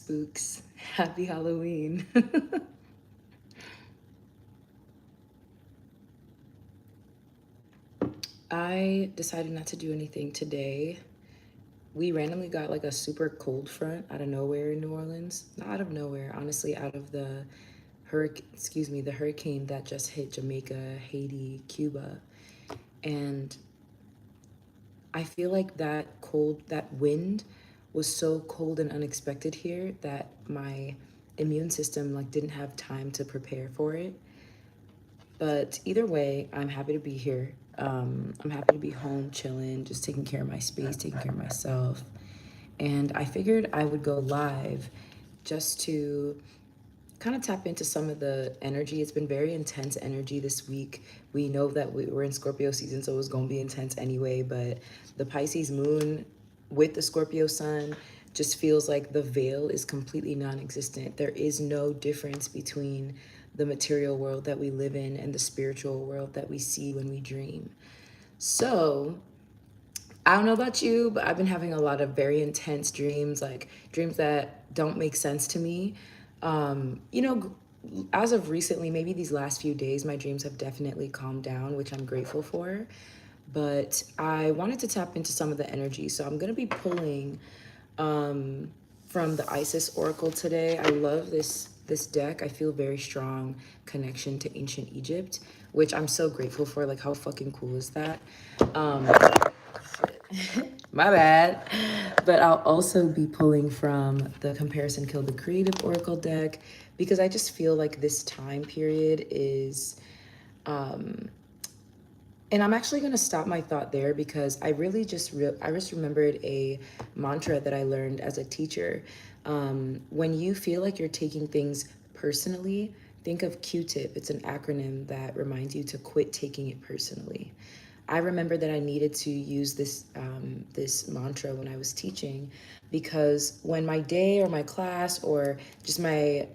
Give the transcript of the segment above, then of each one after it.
spooks. Happy Halloween. I decided not to do anything today. We randomly got like a super cold front out of nowhere in New Orleans. Not out of nowhere, honestly, out of the hurricane that just hit Jamaica, Haiti, Cuba. And I feel like that wind was so cold and unexpected here that my immune system like didn't have time to prepare for it. But either way, I'm happy to be here. I'm happy to be home, chilling, just taking care of my space, taking care of myself. And I figured I would go live just to kind of tap into some of the energy. It's been very intense energy this week. We know that we're in Scorpio season, so it was going to be intense anyway. But the Pisces moon with the Scorpio sun just feels like the veil is completely non-existent. There is no difference between the material world that we live in and the spiritual world that we see when we dream. So I don't know about you, but I've been having a lot of very intense dreams, like dreams that don't make sense to me. You know, as of recently, maybe these last few days, my dreams have definitely calmed down, which I'm grateful for. But I wanted to tap into some of the energy. So I'm going to be pulling from the Isis Oracle today. I love this deck. I feel very strong connection to ancient Egypt, which I'm so grateful for. Like, how fucking cool is that? My bad. But I'll also be pulling from the Comparison Kill the Creative Oracle deck because I just feel like this time period is and I'm actually going to stop my thought there because I really I just remembered a mantra that I learned as a teacher. When you feel like you're taking things personally, think of Q-tip. It's an acronym that reminds you to quit taking it personally. I remember that I needed to use this mantra when I was teaching because when my day or my class or just my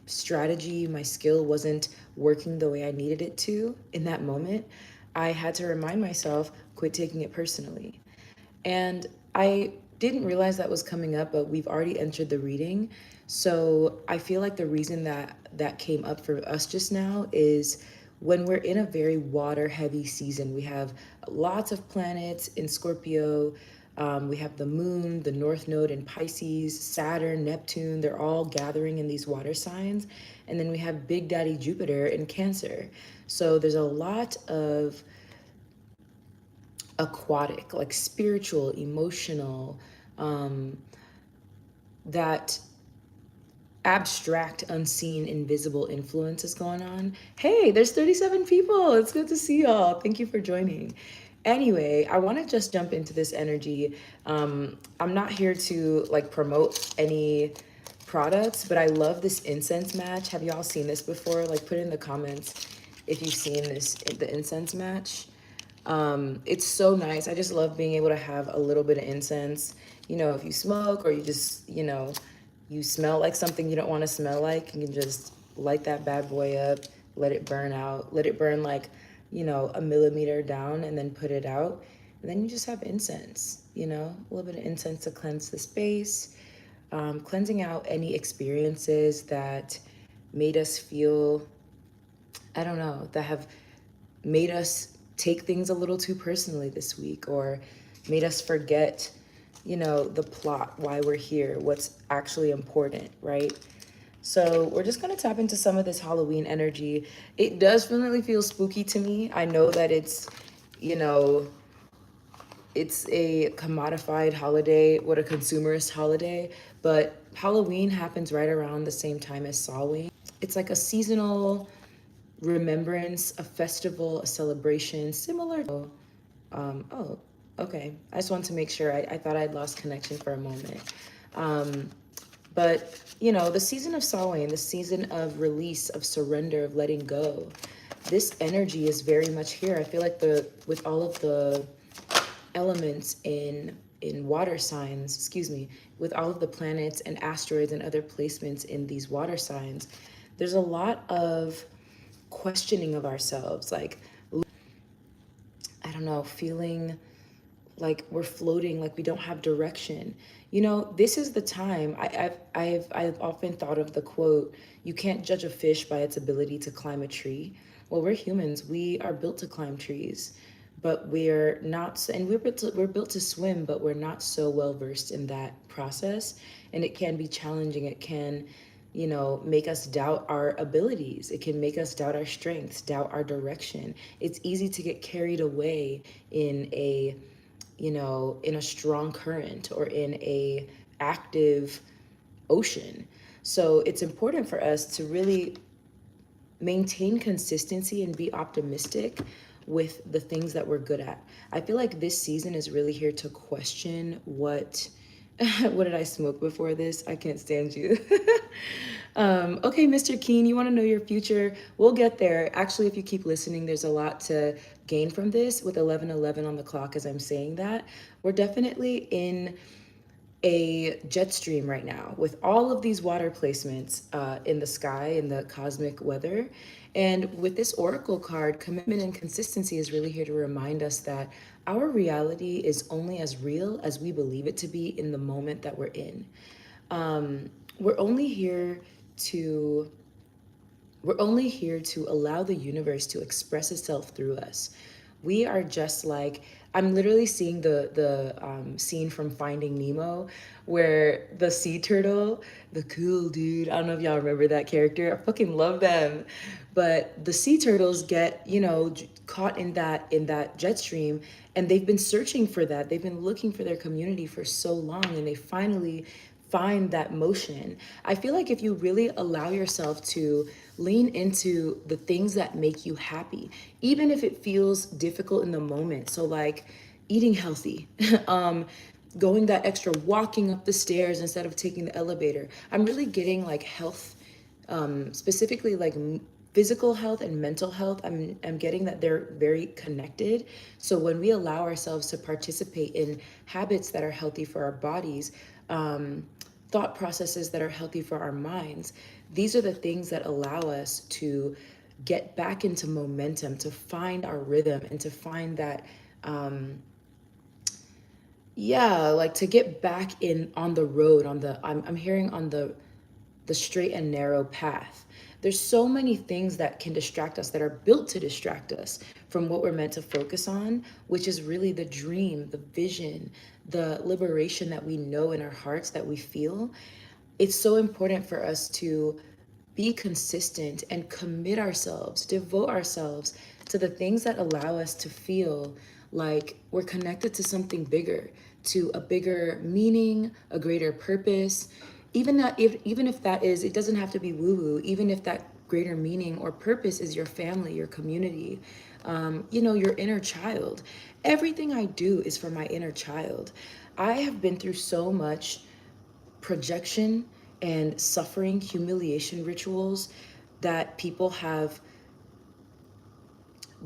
strategy, my skill wasn't working the way I needed it to in that moment, I had to remind myself, quit taking it personally. And I didn't realize that was coming up, but we've already entered the reading. So I feel like the reason that came up for us just now is when we're in a very water heavy season. We have lots of planets in Scorpio. We have the moon, the north node in Pisces, Saturn, Neptune. They're all gathering in these water signs. And then we have Big Daddy Jupiter in Cancer. So there's a lot of aquatic, like spiritual, emotional, that abstract, unseen, invisible influences going on. Hey, there's 37 people. It's good to see y'all. Thank you for joining. Anyway, I want to just jump into this energy. I'm not here to like promote any products, but I love this incense match. Have y'all seen this before? Like, put in the comments if you've seen the incense match. It's so nice. I just love being able to have a little bit of incense. You know, if you smoke or you just, you smell like something you don't want to smell like, you can just light that bad boy up, let it burn out, let it burn like, a millimeter down and then put it out. And then you just have incense, a little bit of incense to cleanse the space, cleansing out any experiences that made us feel, I don't know, that have made us take things a little too personally this week or made us forget, the plot, why we're here, what's actually important, right? So we're just going to tap into some of this Halloween energy. It does definitely feel spooky to me. I know that it's, it's a commodified holiday, what a consumerist holiday, but Halloween happens right around the same time as Samhain. It's like a seasonal remembrance, a festival, a celebration, similar to, oh, okay. I just wanted to make sure. I thought I'd lost connection for a moment. But, the season of Samhain, the season of release, of surrender, of letting go, this energy is very much here. I feel like with all of the elements in water signs, with all of the planets and asteroids and other placements in these water signs, there's a lot of questioning of ourselves, like, I don't know, feeling like we're floating, like we don't have direction. You know, this is the time. I've often thought of the quote, "You can't judge a fish by its ability to climb a tree." Well, we're humans. We are built to climb trees, but we're not. And we're built to swim, but we're not so well versed in that process, and it can be challenging. It can, you know, make us doubt our abilities. It can make us doubt our strengths, doubt our direction. It's easy to get carried away in a, you know, in a strong current or in a active ocean. So it's important for us to really maintain consistency and be optimistic with the things that we're good at. I feel like this season is really here to question what what did I smoke before this? I can't stand you. Okay, Mr. Keen, you want to know your future? We'll get there. Actually, if you keep listening, there's a lot to gain from this with 11:11 on the clock as I'm saying that. We're definitely in a jet stream right now with all of these water placements in the sky, in the cosmic weather. And with this oracle card, commitment and consistency is really here to remind us that our reality is only as real as we believe it to be in the moment that we're in. We're only here to allow the universe to express itself through us. We are just like, I'm literally seeing the scene from Finding Nemo where the sea turtle, the cool dude, I don't know if y'all remember that character. I fucking love them. But the sea turtles get, you know, caught in that jet stream, and they've been searching for that. They've been looking for their community for so long, and they finally find that motion. I feel like if you really allow yourself to lean into the things that make you happy, even if it feels difficult in the moment. So like eating healthy, going that extra walking up the stairs instead of taking the elevator. I'm really getting like health, specifically like physical health and mental health. I'm getting that they're very connected. So when we allow ourselves to participate in habits that are healthy for our bodies, thought processes that are healthy for our minds, these are the things that allow us to get back into momentum, to find our rhythm, and to find that, yeah, like to get back in on the road, on the, I'm hearing on the straight and narrow path. There's so many things that can distract us, that are built to distract us from what we're meant to focus on, which is really the dream, the vision, the liberation that we know in our hearts, that we feel. It's so important for us to be consistent and commit ourselves, devote ourselves to the things that allow us to feel like we're connected to something bigger, to a bigger meaning, a greater purpose. Even if that is, it doesn't have to be woo-woo, even if that greater meaning or purpose is your family, your community, you know, your inner child. Everything I do is for my inner child. I have been through so much projection and suffering, humiliation rituals that people have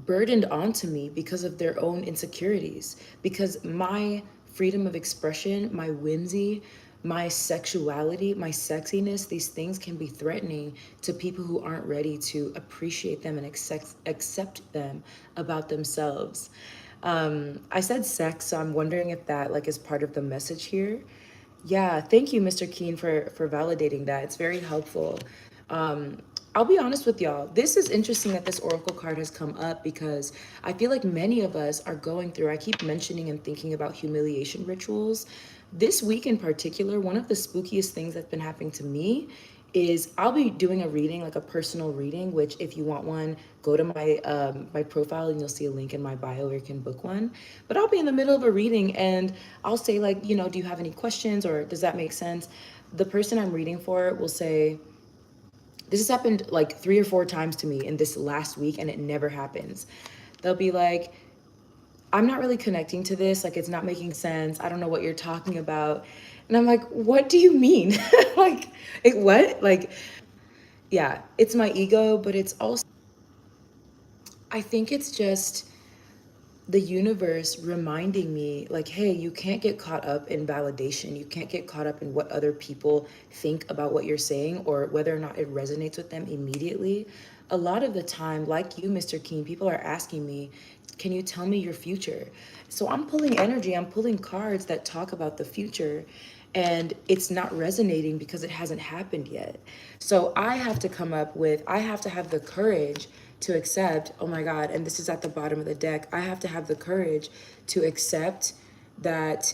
burdened onto me because of their own insecurities. Because my freedom of expression, my whimsy, my sexuality, my sexiness, these things can be threatening to people who aren't ready to appreciate them and accept them about themselves. I said sex, so I'm wondering if that like is part of the message here. Yeah, thank you, Mr. Keen, for validating that. It's very helpful. I'll be honest with y'all. This is interesting that this oracle card has come up because I feel like many of us are going through, I keep mentioning and thinking about humiliation rituals. This week in particular, one of the spookiest things that's been happening to me is I'll be doing a reading, like a personal reading, which if you want one, go to my profile and you'll see a link in my bio where you can book one. But I'll be in the middle of a reading and I'll say like, you know, do you have any questions or does that make sense? The person I'm reading for will say, this has happened like 3 or 4 times to me in this last week and it never happens. They'll be like, I'm not really connecting to this. Like, it's not making sense. I don't know what you're talking about. And I'm like, what do you mean? Like, what? Like, yeah, it's my ego, but it's also, I think it's just the universe reminding me, like, hey, you can't get caught up in validation. You can't get caught up in what other people think about what you're saying or whether or not it resonates with them immediately. A lot of the time, like you, Mr. King, people are asking me, Can you tell me your future? So I'm pulling energy, I'm pulling cards that talk about the future, and it's not resonating because it hasn't happened yet. So I have to I have to have the courage to accept, oh my God, and this is at the bottom of the deck, I have to have the courage to accept that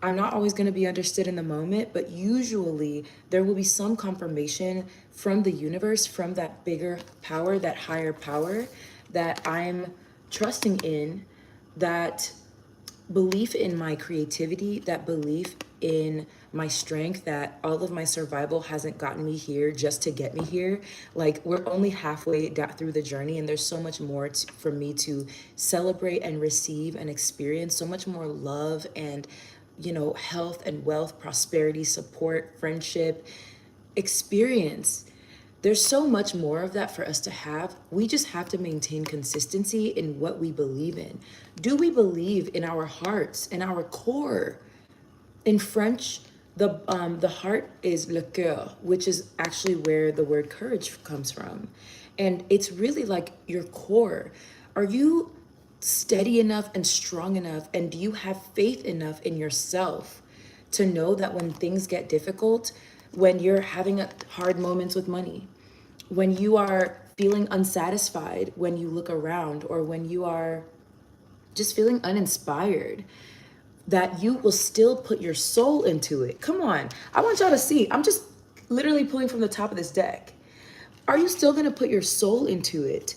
I'm not always going to be understood in the moment, but usually there will be some confirmation from the universe, from that bigger power, that higher power that I'm trusting in, that belief in my creativity, that belief in my strength, that all of my survival hasn't gotten me here just to get me here. Like, we're only halfway through the journey, and there's so much more for me to celebrate and receive and experience, so much more love and, you know, health and wealth, prosperity, support, friendship, experience. There's so much more of that for us to have. We just have to maintain consistency in what we believe in. Do we believe in our hearts, in our core? In French, the heart is le cœur, which is actually where the word courage comes from. And it's really like your core. Are you steady enough and strong enough? And do you have faith enough in yourself to know that when things get difficult, when you're having hard moments with money, when you are feeling unsatisfied, when you look around, or when you are just feeling uninspired, that you will still put your soul into it? Come on. I want y'all to see. I'm just literally pulling from the top of this deck. Are you still going to put your soul into it?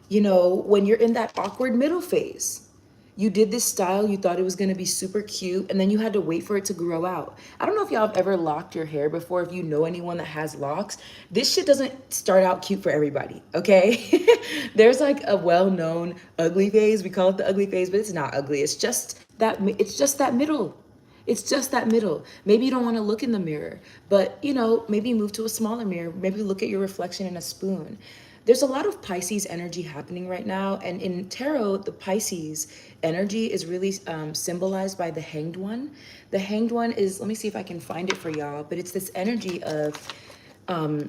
You know, when you're in that awkward middle phase, you did this style, you thought it was going to be super cute, and then you had to wait for it to grow out. I don't know if y'all have ever locked your hair before, if you know anyone that has locks. This shit doesn't start out cute for everybody, okay? There's like a well-known ugly phase. We call it the ugly phase, but it's not ugly. It's just that middle. It's just that middle. Maybe you don't want to look in the mirror, but you know, maybe move to a smaller mirror. Maybe look at your reflection in a spoon. There's a lot of Pisces energy happening right now. And in tarot, the Pisces energy is really symbolized by the Hanged One. The Hanged One is, let me see if I can find it for y'all, but it's this energy of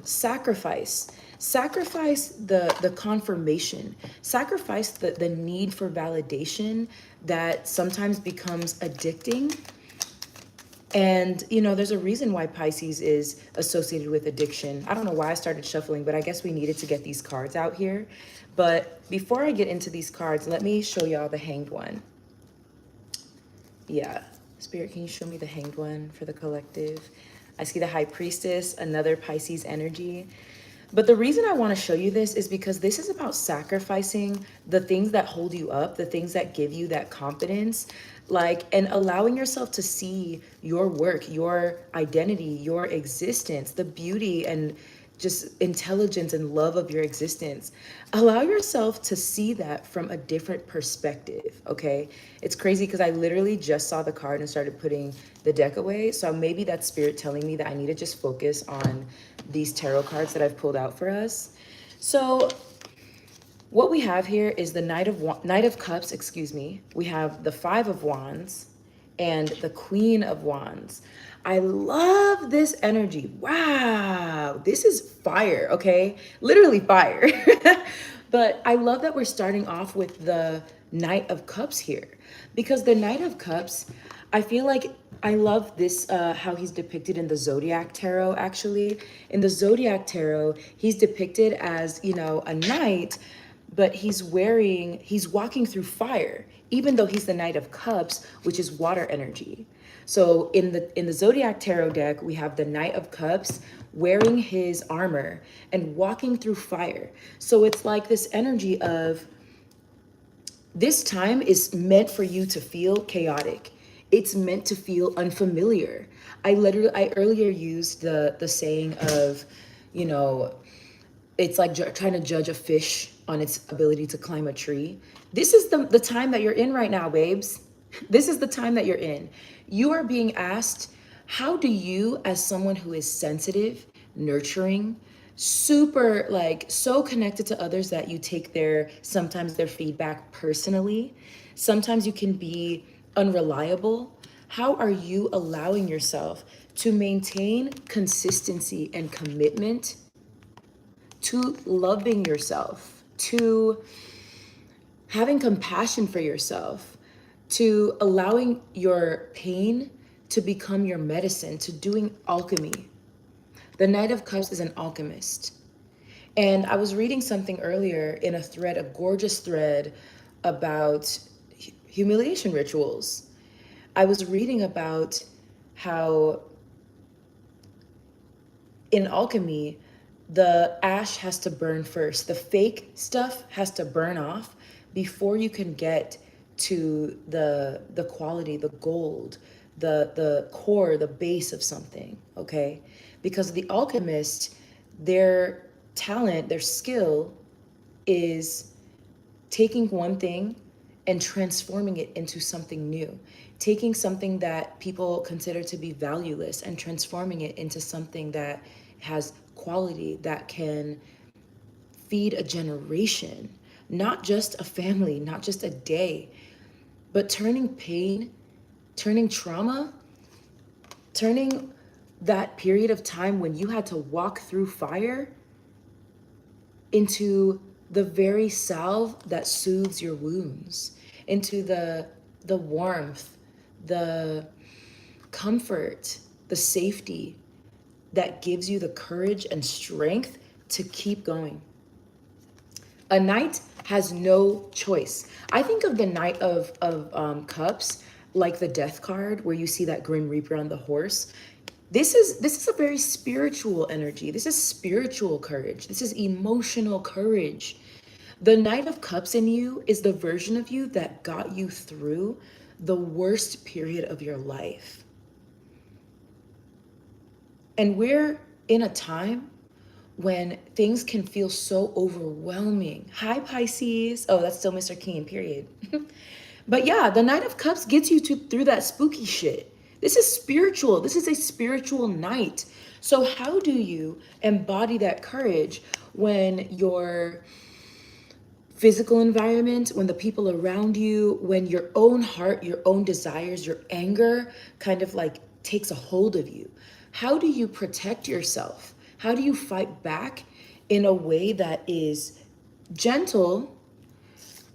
sacrifice. Sacrifice the confirmation, sacrifice the need for validation that sometimes becomes addicting. And, you know, there's a reason why Pisces is associated with addiction. I don't know why I started shuffling, but I guess we needed to get these cards out here. But before I get into these cards, let me show y'all the Hanged One. Yeah. Spirit, can you show me the Hanged One for the collective? I see the High Priestess, another Pisces energy. But the reason I want to show you this is because this is about sacrificing the things that hold you up, the things that give you that confidence, like, and allowing yourself to see your work, your identity, your existence, the beauty and just intelligence and love of your existence. Allow yourself to see that from a different perspective, okay? It's crazy because I literally just saw the card and started putting the deck away. So maybe that's spirit telling me that I need to just focus on these tarot cards that I've pulled out for us. So what we have here is the Knight of Cups, excuse me. We have the Five of Wands and the Queen of Wands. I love this energy. Wow, this is fire, okay? Literally fire. But I love that we're starting off with the Knight of Cups here, because the Knight of Cups, I feel like I love this, how he's depicted in the Zodiac Tarot, actually. In the Zodiac Tarot, he's depicted as, you know, a knight, but he's walking through fire, even though he's the Knight of Cups, which is water energy. So in the Zodiac Tarot deck, we have the Knight of Cups wearing his armor and walking through fire. So it's like this energy of, this time is meant for you to feel chaotic. It's meant to feel unfamiliar. I earlier used the saying of, you know, it's like trying to judge a fish on its ability to climb a tree. This is the time that you're in right now, babes. This is the time that you're in. You are being asked, how do you, as someone who is sensitive, nurturing, super, like, so connected to others that you take sometimes their feedback personally, sometimes you can be unreliable. How are you allowing yourself to maintain consistency and commitment, to loving yourself, to, having compassion for yourself, to allowing your pain to become your medicine, to doing alchemy. The Knight of Cups is an alchemist. And I was reading something earlier in a thread, a gorgeous thread about humiliation rituals. I was reading about how in alchemy, the ash has to burn first. The fake stuff has to burn off before you can get to the quality, the gold, the core, the base of something, okay? Because the alchemist, their talent, their skill is taking one thing and transforming it into something new, taking something that people consider to be valueless and transforming it into something that has quality, that can feed a generation, not just a family, not just a day, but turning pain, turning trauma, turning that period of time when you had to walk through fire into the very salve that soothes your wounds, into the warmth, the comfort, the safety that gives you the courage and strength to keep going. A knight has no choice. I think of the Knight of Cups like the Death card, where you see that Grim Reaper on the horse. This is a very spiritual energy. This is spiritual courage. This is emotional courage. The Knight of Cups in you is the version of you that got you through the worst period of your life. And we're in a time when things can feel so overwhelming. Hi, Pisces. Oh, that's still Mr. Keen, period. But yeah, the Knight of Cups gets you through that spooky shit. This is spiritual. This is a spiritual night. So how do you embody that courage when your physical environment, when the people around you, when your own heart, your own desires, your anger kind of like takes a hold of you? How do you protect yourself? How do you fight back in a way that is gentle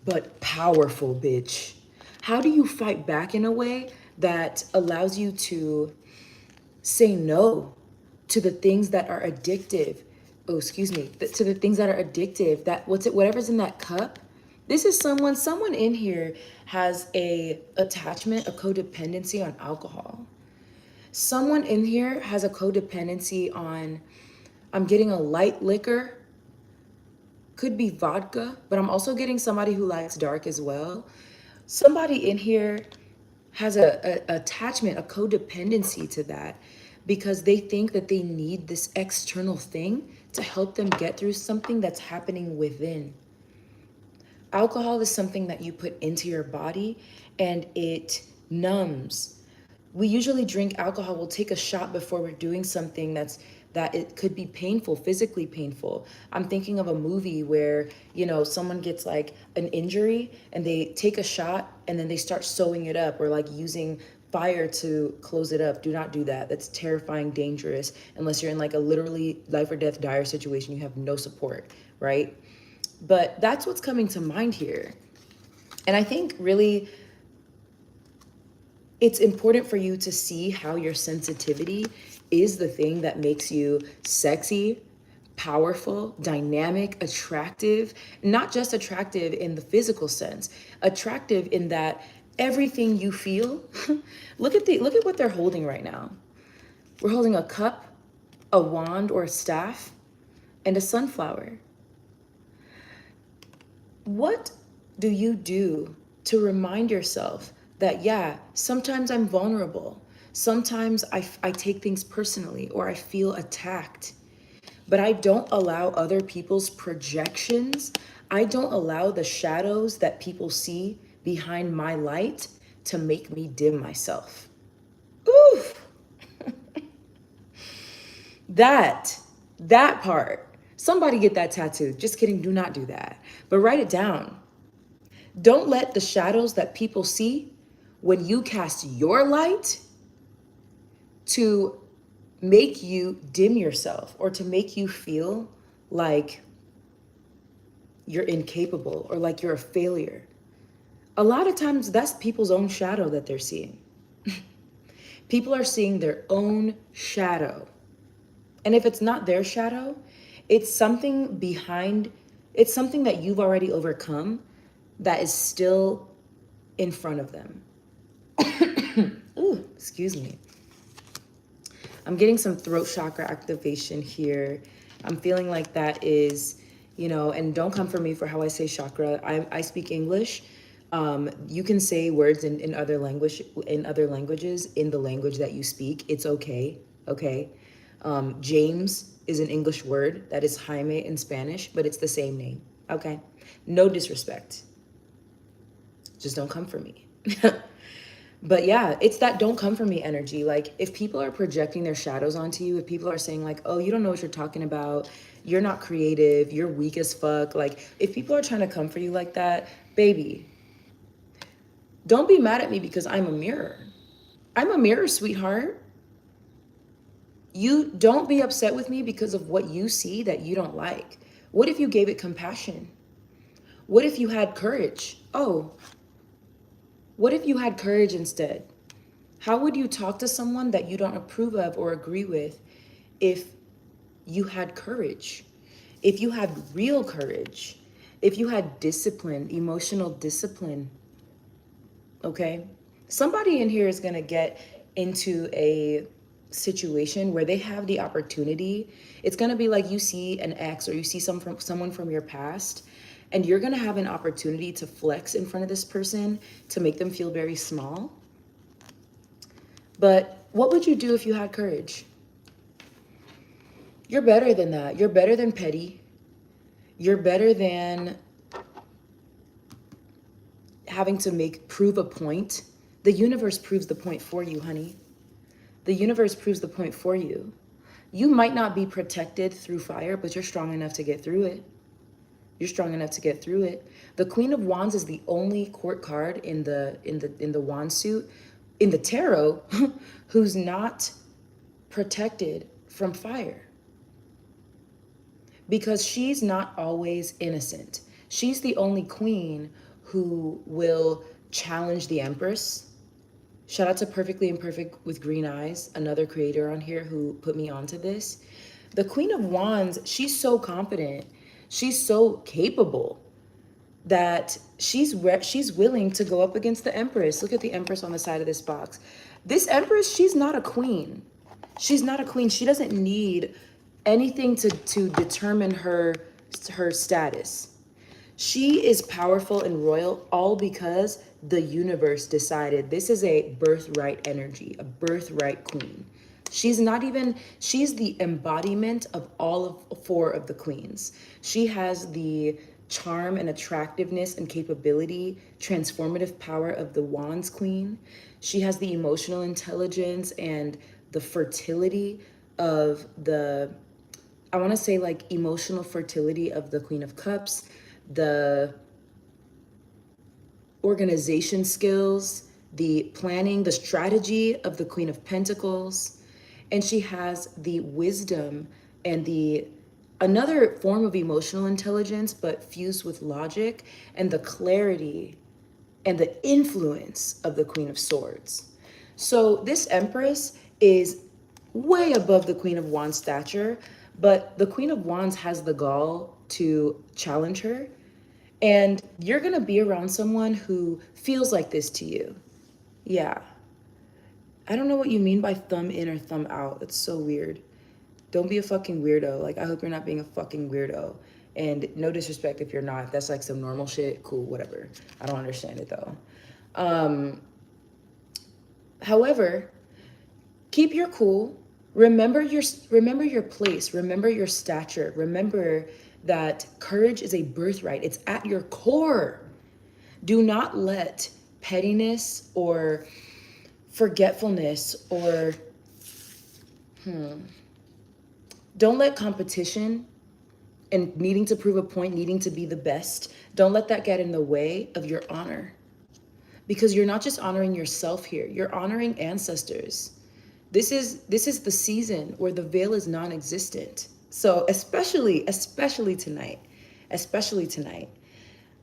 but powerful, bitch? How do you fight back in a way that allows you to say no to the things that are addictive? Oh, excuse me, to the things that are addictive, that whatever's in that cup. This is someone in here has a attachment, a codependency on alcohol. Someone in here has a codependency on, I'm getting a light liquor, could be vodka, but I'm also getting somebody who likes dark as well. Somebody in here has a attachment, a codependency to that, because they think that they need this external thing to help them get through something that's happening within. Alcohol is something that you put into your body and it numbs. We usually drink alcohol, we'll take a shot before we're doing something that it could be painful, physically painful. I'm thinking of a movie where, you know, someone gets like an injury and they take a shot and then they start sewing it up, or like using fire to close it up. Do not do that. That's terrifying, dangerous, unless you're in like a literally life or death dire situation. You have no support, right? But that's what's coming to mind here. And I think really it's important for you to see how your sensitivity is the thing that makes you sexy, powerful, dynamic, attractive, not just attractive in the physical sense, attractive in that everything you feel. Look at what they're holding right now. We're holding a cup, a wand or a staff, and a sunflower. What do you do to remind yourself that, yeah, sometimes I'm vulnerable. Sometimes I take things personally, or I feel attacked, but I don't allow other people's projections. I don't allow the shadows that people see behind my light to make me dim myself. Oof. That part. Somebody get that tattooed. Just kidding, do not do that. But write it down. Don't let the shadows that people see when you cast your light to make you dim yourself, or to make you feel like you're incapable or like you're a failure. A lot of times that's people's own shadow that they're seeing. People are seeing their own shadow. And if it's not their shadow, it's something behind, it's something that you've already overcome that is still in front of them. Ooh, excuse me. I'm getting some throat chakra activation here. I'm feeling like that is, you know, and don't come for me for how I say chakra. I speak English. You can say words in other languages in the language that you speak. It's okay. Okay. James is an English word that is Jaime in Spanish, but it's the same name. Okay. No disrespect. Just don't come for me. But yeah, it's that don't come for me energy. Like if people are projecting their shadows onto you, if people are saying like, oh, you don't know what you're talking about, you're not creative, you're weak as fuck. Like if people are trying to come for you like that, baby, don't be mad at me because I'm a mirror. I'm a mirror, sweetheart. You don't be upset with me because of what you see that you don't like. What if you gave it compassion? What if you had courage? Oh, what if you had courage instead? How would you talk to someone that you don't approve of or agree with if you had courage? If you had real courage? If you had discipline, emotional discipline? Okay? Somebody in here is going to get into a situation where they have the opportunity. It's going to be like you see an ex or you see someone from your past, and you're going to have an opportunity to flex in front of this person to make them feel very small. But what would you do if you had courage? You're better than that. You're better than petty. You're better than having to prove a point. The universe proves the point for you, honey. The universe proves the point for you. You might not be protected through fire, but you're strong enough to get through it. You're strong enough to get through it. The Queen of Wands is the only court card in the wand suit, in the tarot, who's not protected from fire. Because she's not always innocent. She's the only queen who will challenge the Empress. Shout out to Perfectly Imperfect with Green Eyes, another creator on here who put me onto this. The Queen of Wands, she's so confident. She's so capable that she's willing to go up against the Empress. Look at the Empress on the side of this box. This Empress, she's not a queen. She's not a queen. She doesn't need anything to determine her status. She is powerful and royal all because the universe decided this is a birthright energy, a birthright queen. She's the embodiment of all of four of the queens. She has the charm and attractiveness and capability, transformative power of the Wands Queen. She has the emotional intelligence and the fertility of I want to say like emotional fertility of the Queen of Cups, the organization skills, the planning, the strategy of the Queen of Pentacles. And she has the wisdom and another form of emotional intelligence, but fused with logic, and the clarity and the influence of the Queen of Swords. So this Empress is way above the Queen of Wands stature, but the Queen of Wands has the gall to challenge her. And you're going to be around someone who feels like this to you. Yeah. I don't know what you mean by thumb in or thumb out. It's so weird. Don't be a fucking weirdo. Like, I hope you're not being a fucking weirdo. And no disrespect if you're not. If that's like some normal shit, cool, whatever. I don't understand it though. However, keep your cool. Remember your place. Remember your stature. Remember that courage is a birthright. It's at your core. Do not let pettiness or forgetfulness or don't let competition and needing to prove a point, needing to be the best, don't let that get in the way of your honor. Because you're not just honoring yourself here, you're honoring ancestors. This is the season where the veil is non-existent. So especially tonight,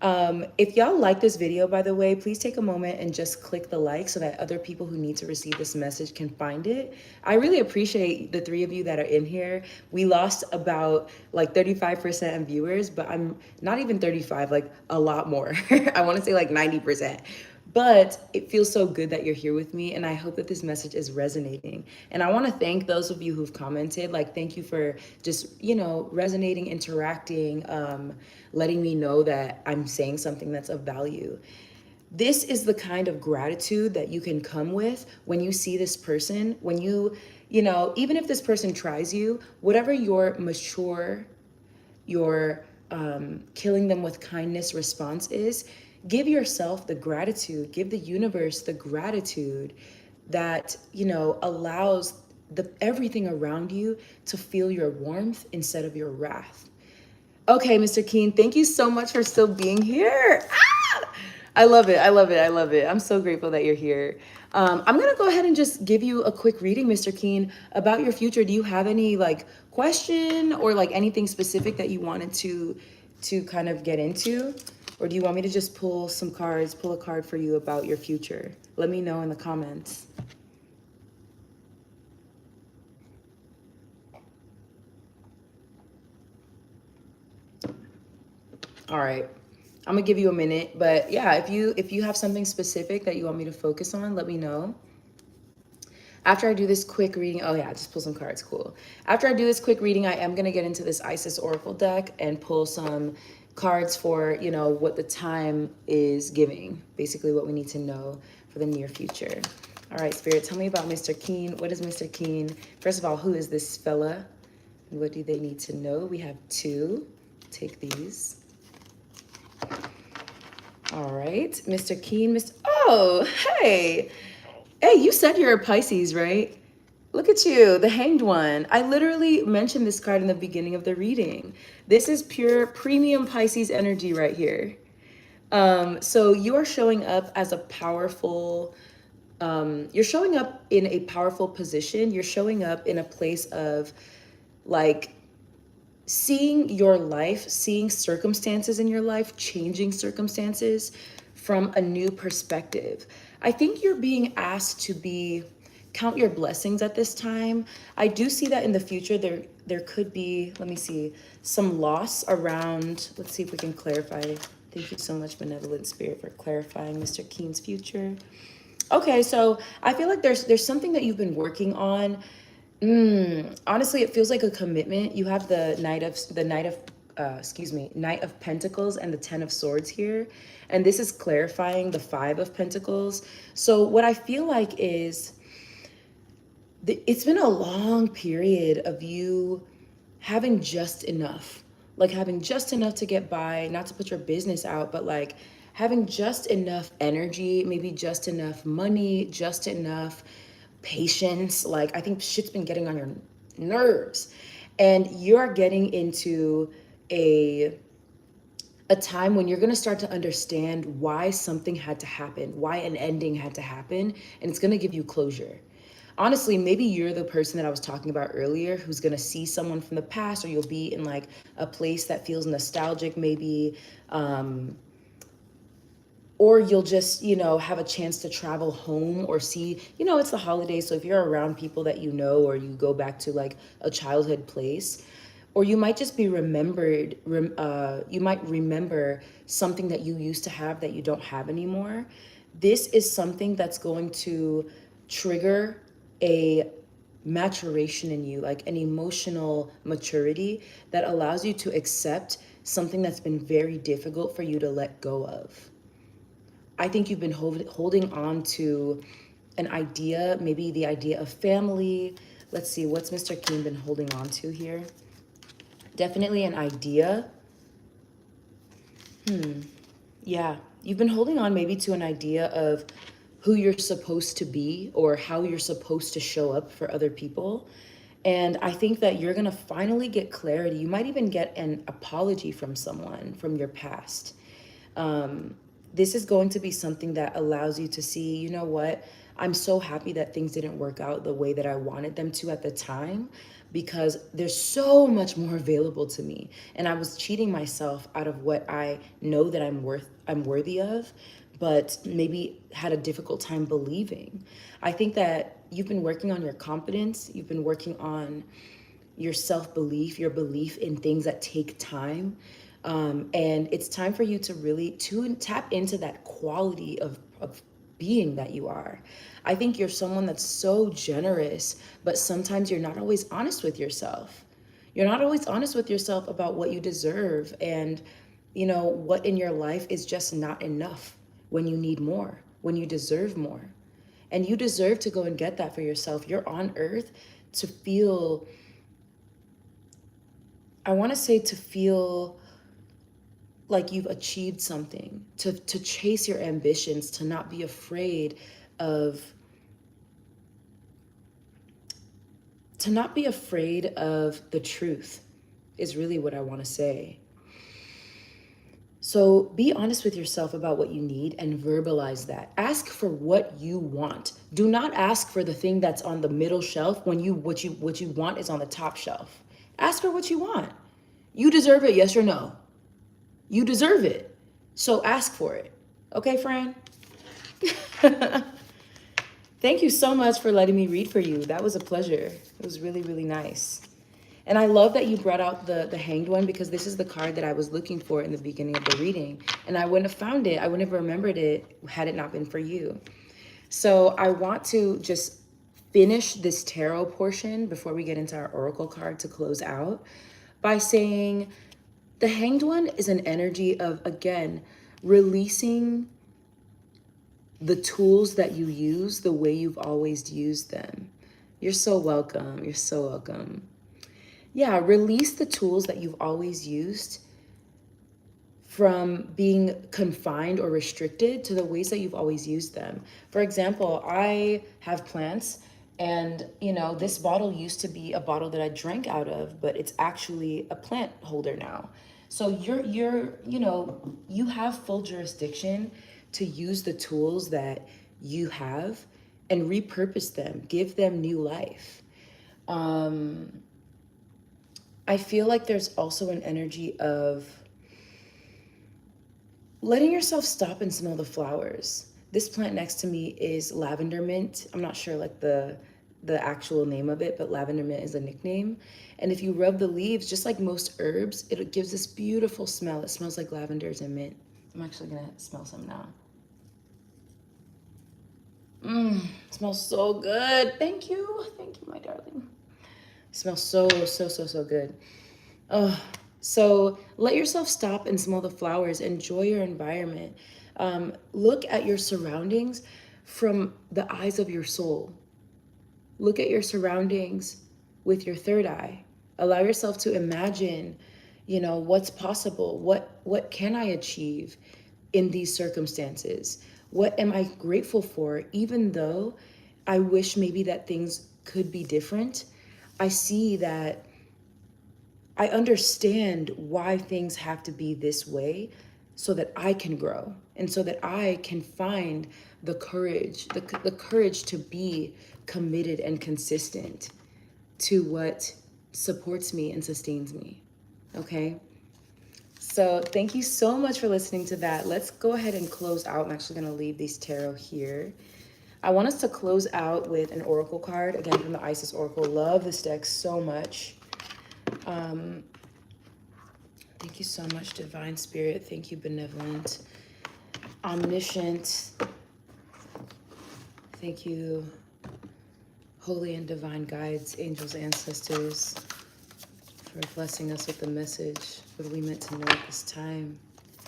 If y'all like this video, by the way, please take a moment and just click the like so that other people who need to receive this message can find it. I really appreciate the 3 of you that are in here. We lost about like 35% in viewers, but I'm not even 35, like a lot more. I want to say like 90%. But it feels so good that you're here with me, and I hope that this message is resonating. And I want to thank those of you who've commented. Like, thank you for just, resonating, interacting, letting me know that I'm saying something that's of value. This is the kind of gratitude that you can come with when you see this person, when even if this person tries you, whatever your mature, your killing them with kindness response is, give yourself the gratitude, give the universe the gratitude that, allows everything around you to feel your warmth instead of your wrath. Okay, Mr. Keen, thank you so much for still being here. Ah! I love it. I love it. I love it. I'm so grateful that you're here. I'm going to go ahead and just give you a quick reading, Mr. Keen, about your future. Do you have any question or anything specific that you wanted to kind of get into? Or do you want me to just pull a card for you about your future? Let me know in the comments. All right. I'm gonna give you a minute, but yeah, if you have something specific that you want me to focus on, let me know. After I do this quick reading, oh yeah, just pull some cards, cool. After I do this quick reading, I am gonna get into this Isis Oracle deck and pull some cards for, what the time is giving, basically what we need to know for the near future. All right, Spirit, tell me about Mr. Keen. What is Mr. Keen? First of all, who is this fella? And what do they need to know? We have 2. Take these. All right, Mr. Keen, Oh, hey. Hey, you said you're a Pisces, right? Look at you, the Hanged One. I literally mentioned this card in the beginning of the reading. This is pure premium Pisces energy right here. So you are showing up as a powerful, you're showing up in a powerful position. You're showing up in a place of seeing your life, seeing circumstances in your life, changing circumstances from a new perspective. I think you're being asked to count your blessings at this time. I do see that in the future there could be, let me see, some loss around, let's see if we can clarify. Thank you so much, Benevolent Spirit, for clarifying Mr. Keen's future. Okay, so I feel like there's something that you've been working on. Honestly, it feels like a commitment. You have the Knight of Pentacles and the 10 of Swords here. And this is clarifying the 5 of Pentacles. So what I feel like is it's been a long period of you having just enough, having just enough to get by, not to put your business out, but having just enough energy, maybe just enough money, just enough patience. I think shit's been getting on your nerves, and you're getting into a time when you're going to start to understand why something had to happen, why an ending had to happen, and it's going to give you closure. Honestly, maybe you're the person that I was talking about earlier who's going to see someone from the past, or you'll be in a place that feels nostalgic, maybe, or you'll just, have a chance to travel home or see, it's the holidays. So if you're around people that or you go back to a childhood place, or you might just be remembered, you might remember something that you used to have that you don't have anymore. This is something that's going to trigger a maturation in you, an emotional maturity that allows you to accept something that's been very difficult for you to let go of. I think you've been holding on to an idea, maybe the idea of family. Let's see, what's Mr. Keen been holding on to here? Definitely an idea. Yeah, you've been holding on maybe to an idea of who you're supposed to be or how you're supposed to show up for other people. And I think that you're gonna finally get clarity. You might even get an apology from someone from your past. This is going to be something that allows you to see, you know what, I'm so happy that things didn't work out the way that I wanted them to at the time, because there's so much more available to me. And I was cheating myself out of what I know that I'm worthy of, but maybe had a difficult time believing. I think that you've been working on your confidence, you've been working on your self-belief, your belief in things that take time. And it's time for you to really tap into that quality of being that you are. I think you're someone that's so generous, but sometimes you're not always honest with yourself. You're not always honest with yourself about what you deserve and, what in your life is just not enough when you need more, when you deserve more. And you deserve to go and get that for yourself. You're on earth to feel, I want to say, to feel like you've achieved something, to chase your ambitions, to not be afraid of the truth is really what I want to say. So be honest with yourself about what you need and verbalize that. Ask for what you want. Do not ask for the thing that's on the middle shelf when what you want is on the top shelf. Ask for what you want. You deserve it, yes or no? You deserve it. So ask for it. Okay, friend? Thank you so much for letting me read for you. That was a pleasure. It was really, really nice. And I love that you brought out the hanged one, because this is the card that I was looking for in the beginning of the reading. And I wouldn't have found it. I wouldn't have remembered it had it not been for you. So I want to just finish this tarot portion before we get into our oracle card to close out by saying the hanged one is an energy of, again, releasing the tools that you use the way you've always used them. You're so welcome. You're so welcome. Yeah, release the tools that you've always used from being confined or restricted to the ways that you've always used them. For example, I have plants, and this bottle used to be a bottle that I drank out of, but it's actually a plant holder now. So you have full jurisdiction to use the tools that you have and repurpose them, give them new life. I feel like there's also an energy of letting yourself stop and smell the flowers. This plant next to me is lavender mint. I'm not sure like the actual name of it, but lavender mint is a nickname. And if you rub the leaves, just like most herbs, it gives this beautiful smell. It smells like lavenders and mint. I'm actually gonna smell some now. It smells so good. Thank you, my darling. It smells so good. Oh, so let yourself stop and smell the flowers. Enjoy your environment. Look at your surroundings from the eyes of your soul. Look at your surroundings with your third eye. Allow yourself to imagine, what's possible. What can I achieve in these circumstances? What am I grateful for? Even though I wish maybe that things could be different, I see that I understand why things have to be this way so that I can grow and so that I can find the courage to be committed and consistent to what supports me and sustains me. Okay? So thank you so much for listening to that. Let's go ahead and close out. I'm actually going to leave these tarot here. I want us to close out with an oracle card, again, from the Isis Oracle. Love this deck so much. Thank you so much, Divine Spirit. Thank you, Benevolent, Omniscient. Thank you, Holy and Divine Guides, Angels, Ancestors, for blessing us with the message, what we meant to know at this time.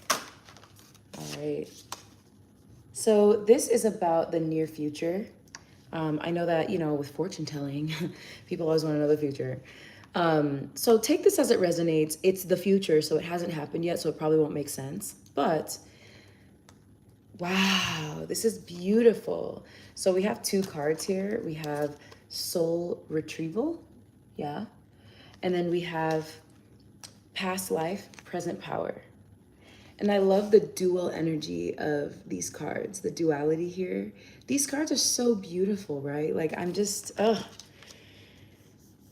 All right. So this is about the near future. I know that, with fortune telling, people always want to know the future. So take this as it resonates. It's the future, so it hasn't happened yet, so it probably won't make sense. But wow, this is beautiful. So we have two cards here. We have Soul Retrieval, yeah. And then we have Past Life, Present Power. And I love the dual energy of these cards, the duality here. These cards are so beautiful, right? Like I'm just,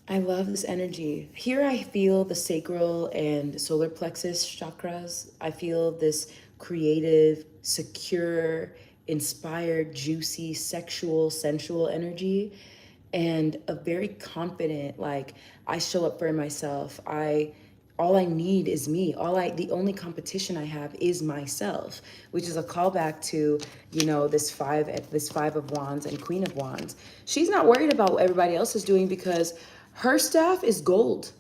I love this energy. Here I feel the sacral and solar plexus chakras. I feel this creative, secure, inspired, juicy, sexual, sensual energy, and a very confident, like, I show up for myself. All I need is me. The only competition I have is myself, which is a callback to, this five of wands and queen of wands. She's not worried about what everybody else is doing because her staff is gold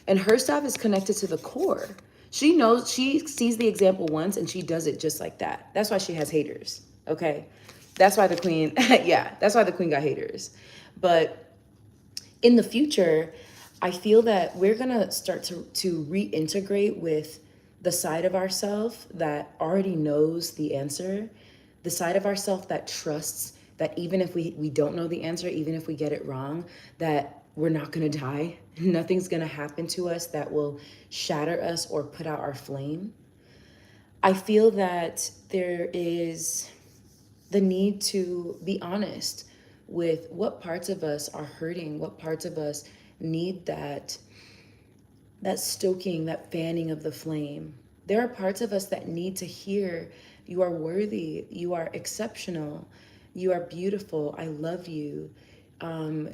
and her staff is connected to the core. She knows, she sees the example once and she does it just like that. That's why she has haters. Okay. That's why the queen, yeah, that's why the queen got haters. But in the future, I feel that we're gonna start to reintegrate with the side of ourselves that already knows the answer, the side of ourselves that trusts that even if we don't know the answer, even if we get it wrong, that we're not gonna die. Nothing's gonna happen to us that will shatter us or put out our flame. I feel that there is the need to be honest with what parts of us are hurting, what parts of us need that stoking, that fanning of the flame. There are parts of us that need to hear, you are worthy, you are exceptional, you are beautiful, I love you,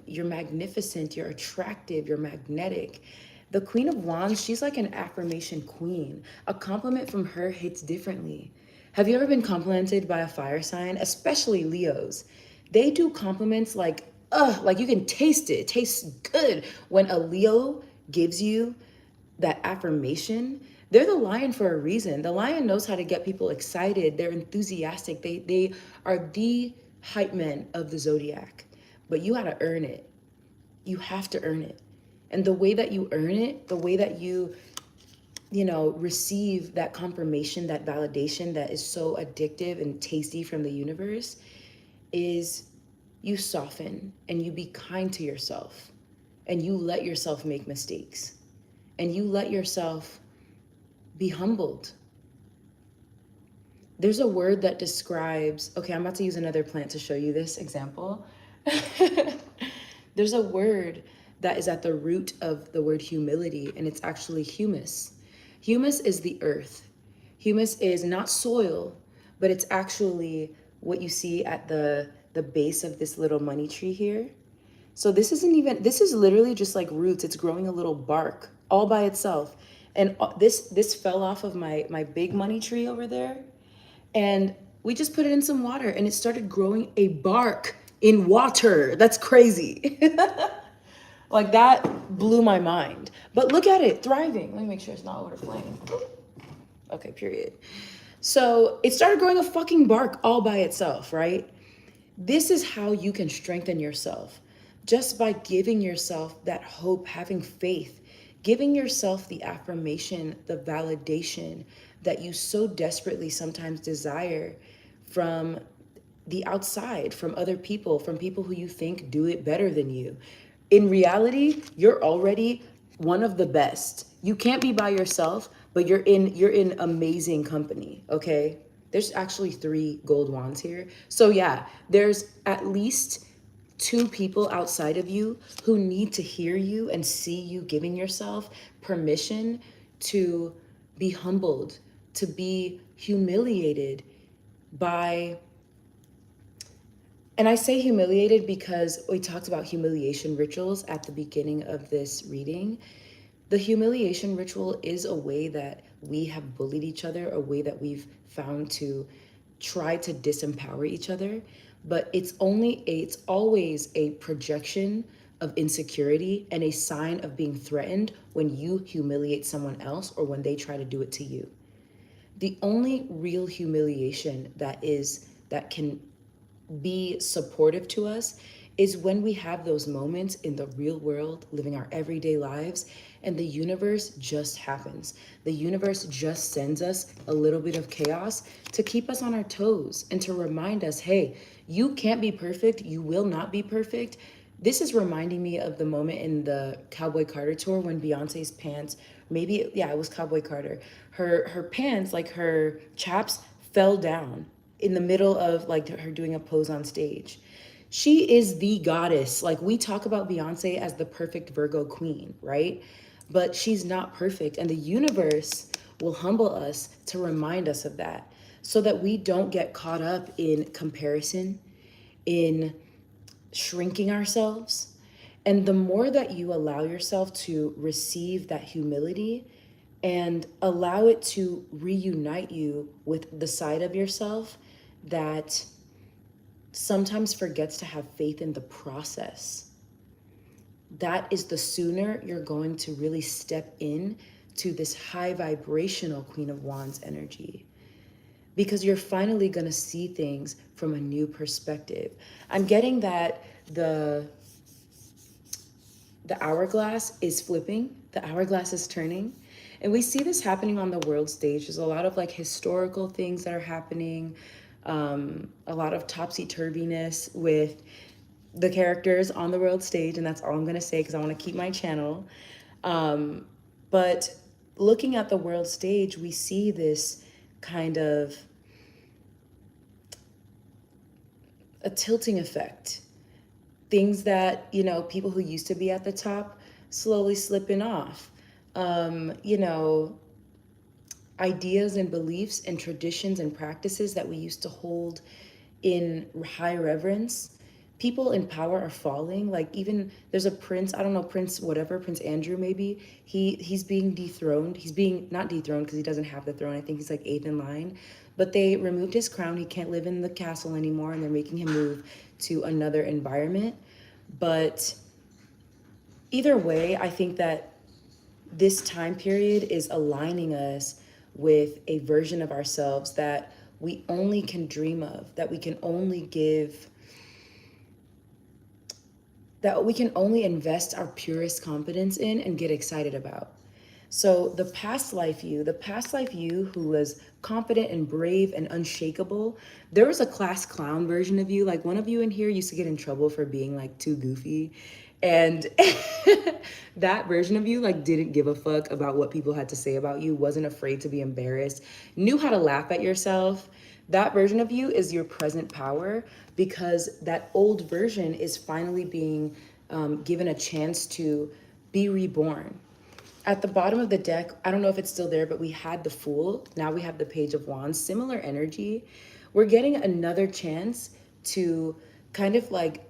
you're magnificent, you're attractive, you're magnetic. The Queen of Wands, she's like an affirmation queen. A compliment from her hits differently. Have you ever been complimented by a fire sign, especially Leos? They do compliments like you can taste it. It tastes good when a Leo gives you that affirmation. They're the lion for a reason. The lion knows how to get people excited. They're enthusiastic. They are the hype men of the zodiac. But you got to earn it. You have to earn it. And the way that you earn it, the way that you receive that confirmation, that validation that is so addictive and tasty from the universe is you soften and you be kind to yourself and you let yourself make mistakes and you let yourself be humbled. There's a word that describes, okay, I'm about to use another plant to show you this example. There's a word that is at the root of the word humility, and it's actually humus. Humus is the earth. Humus is not soil, but it's actually what you see at the base of this little money tree here. So this is literally just like roots. It's growing a little bark all by itself. And this fell off of my big money tree over there. And we just put it in some water and it started growing a bark in water. That's crazy. Like that blew my mind. But look at it, thriving. Let me make sure it's not overflowing. Okay, period. So it started growing a fucking bark all by itself, right? This is how you can strengthen yourself. Just by giving yourself that hope, having faith, giving yourself the affirmation, the validation that you so desperately sometimes desire from the outside, from other people, from people who you think do it better than you. In reality, you're already one of the best. You can't be by yourself, but you're in amazing company, okay? There's actually 3 gold wands here. So yeah, there's at least 2 people outside of you who need to hear you and see you giving yourself permission to be humbled, to be humiliated by, and I say humiliated because we talked about humiliation rituals at the beginning of this reading. The humiliation ritual is a way that we have bullied each other, a way that we've found to try to disempower each other, but it's always a projection of insecurity and a sign of being threatened when you humiliate someone else or when they try to do it to you. The only real humiliation that can be supportive to us is when we have those moments in the real world, living our everyday lives, and the universe just happens. The universe just sends us a little bit of chaos to keep us on our toes and to remind us, hey, you can't be perfect. You will not be perfect. This is reminding me of the moment in the Cowboy Carter tour when Beyonce's pants, it was Cowboy Carter. Her pants, like her chaps, fell down in the middle of like her doing a pose on stage. She is the goddess. Like, we talk about Beyonce as the perfect Virgo queen, right? But she's not perfect. And the universe will humble us to remind us of that so that we don't get caught up in comparison, in shrinking ourselves. And the more that you allow yourself to receive that humility and allow it to reunite you with the side of yourself that sometimes forgets to have faith in the process, that is the sooner you're going to really step in to this high vibrational Queen of Wands energy, because you're finally going to see things from a new perspective. I'm getting that the hourglass is flipping, the hourglass is turning. And we see this happening on the world stage. There's a lot of like historical things that are happening, a lot of topsy-turviness with the characters on the world stage, and that's all I'm gonna say because I want to keep my channel. But looking at the world stage, we see this kind of a tilting effect. Things that, you know, people who used to be at the top slowly slipping off. You know, ideas and beliefs and traditions and practices that we used to hold in high reverence, people in power are falling. Like, even there's a prince, I don't know, Prince whatever, Prince Andrew maybe, he's being dethroned. He's being not dethroned because he doesn't have the throne. I think he's like 8th in line, but they removed his crown. He can't live in the castle anymore, and they're making him move to another environment. But either way, I think that this time period is aligning us with a version of ourselves that we only can dream of, that we can only give, that we can only invest our purest confidence in and get excited about. So the past life you who was confident and brave and unshakable, there was a class clown version of you. Like, one of you in here used to get in trouble for being like too goofy. And that version of you like didn't give a fuck about what people had to say about you, wasn't afraid to be embarrassed, knew how to laugh at yourself. That version of you is your present power, because that old version is finally being given a chance to be reborn. At the bottom of the deck, I don't know if it's still there, but we had the Fool. Now we have the Page of Wands, similar energy. We're getting another chance to kind of like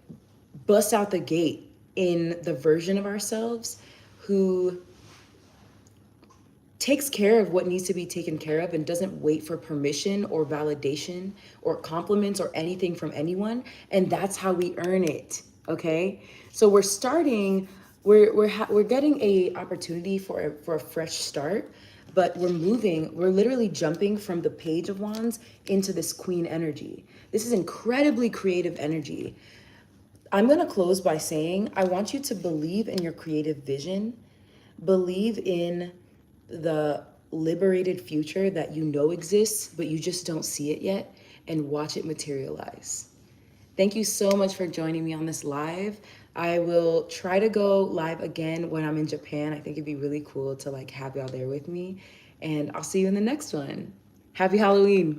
bust out the gate in the version of ourselves who takes care of what needs to be taken care of and doesn't wait for permission or validation or compliments or anything from anyone. And that's how we earn it. Okay. So we're starting, we're getting a opportunity for a fresh start, but we're literally jumping from the Page of Wands into this Queen energy. This is incredibly creative energy. I'm going to close by saying, I want you to believe in your creative vision, believe in the liberated future that you know exists, but you just don't see it yet, and watch it materialize. Thank you so much for joining me on this live. I will try to go live again when I'm in Japan. I think it'd be really cool to like have y'all there with me, and I'll see you in the next one. Happy Halloween.